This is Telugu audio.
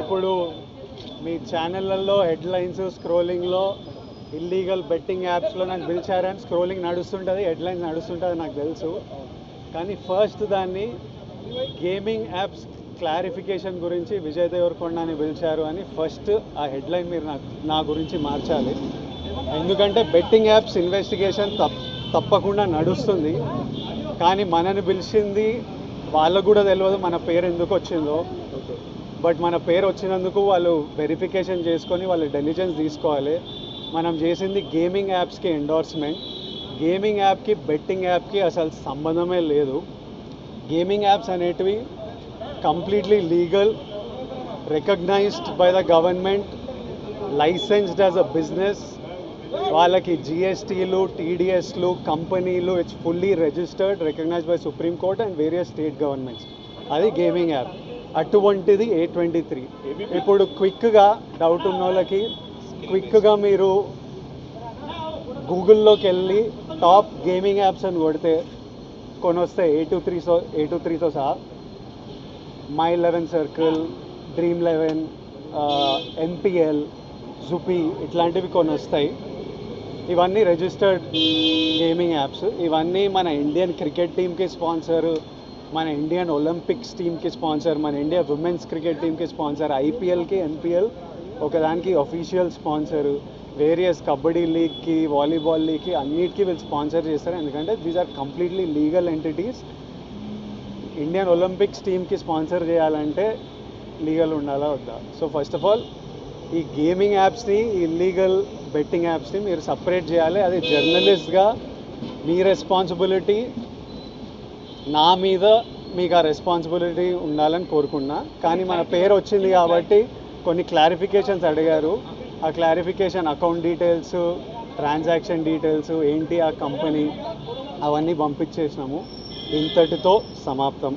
ఇప్పుడు మీ ఛానళ్ళల్లో హెడ్లైన్స్ స్క్రోలింగ్లో ఇల్లీగల్ బెట్టింగ్ యాప్స్లో నాకు పిలిచారని స్క్రోలింగ్ నడుస్తుంటుంది, హెడ్లైన్స్ నడుస్తుంటుంది నాకు తెలుసు. కానీ ఫస్ట్ దాన్ని గేమింగ్ యాప్స్ క్లారిఫికేషన్ గురించి విజయ్ దేవరకొండని పిలిచారు అని ఫస్ట్ ఆ హెడ్లైన్ మీరు నా గురించి మార్చాలి. ఎందుకంటే బెట్టింగ్ యాప్స్ ఇన్వెస్టిగేషన్ తప్పకుండా నడుస్తుంది. కానీ మనని పిలిచింది వాళ్ళకు కూడా తెలియదు మన పేరు ఎందుకు వచ్చిందో. బట్ మన పేరు వచ్చినందుకు వాళ్ళు వెరిఫికేషన్ చేసుకొని వాళ్ళు డెలిజెన్స్ తీసుకోవాలి. మనం చేసింది గేమింగ్ యాప్స్కి ఎండోర్స్మెంట్. గేమింగ్ యాప్కి బెట్టింగ్ యాప్కి అసలు సంబంధమే లేదు. గేమింగ్ యాప్స్ అనేటివి completely legal, recognized by the government, licensed as a business. వాళ్ళకి జిఎస్టీలు, టీడీఎస్లు, కంపెనీలు, it's fully registered, recognized by Supreme Court and various state governments. అది గేమింగ్ యాప్. అటువంటిది A23. ఇప్పుడు క్విక్గా డౌట్ ఉన్న వాళ్ళకి క్విక్గా మీరు గూగుల్లోకి వెళ్ళి టాప్ గేమింగ్ యాప్స్ అని కొడితే కొన్ని వస్తాయి. A23తో సహా My11 Circle, Dream11, NPL, జుపీ ఇట్లాంటివి కొన్ని వస్తాయి. ఇవన్నీ రిజిస్టర్డ్ గేమింగ్ యాప్స్. ఇవన్నీ మన ఇండియన్ క్రికెట్ టీమ్కి స్పాన్సర్, మన ఇండియన్ ఒలింపిక్స్ టీమ్కి స్పాన్సర్, మన ఇండియా ఉమెన్స్ క్రికెట్ టీమ్కి స్పాన్సర్, ఐపీఎల్కి, ఎన్పిఎల్ ఒకదానికి అఫీషియల్ స్పాన్సరు, వేరియస్ కబడ్డీ లీగ్కి, వాలీబాల్ లీగ్కి అన్నిటికీ వీళ్ళు స్పాన్సర్ చేస్తారు. ఎందుకంటే these are completely legal entities. Indian Olympics టీమ్కి స్పాన్సర్ చేయాలంటే లీగల్ ఉండాలా వద్దా? సో ఫస్ట్ ఆఫ్ ఆల్ ఈ గేమింగ్ యాప్స్ని, ఇల్లీగల్ బెట్టింగ్ యాప్స్ని మీరు సపరేట్ చేయాలి. అది జర్నలిస్ట్గా మీ రెస్పాన్సిబిలిటీ. నా మీద మీకు ఆ రెస్పాన్సిబిలిటీ ఉండాలని కోరుకున్నా. కానీ మన పేరు వచ్చింది కాబట్టి కొన్ని క్లారిఫికేషన్స్ అడిగారు. ఆ clarification account details, transaction details ఏంటి ఆ కంపెనీ అవన్నీ పంపించేసినాము. ఇంతటితో సమాప్తం.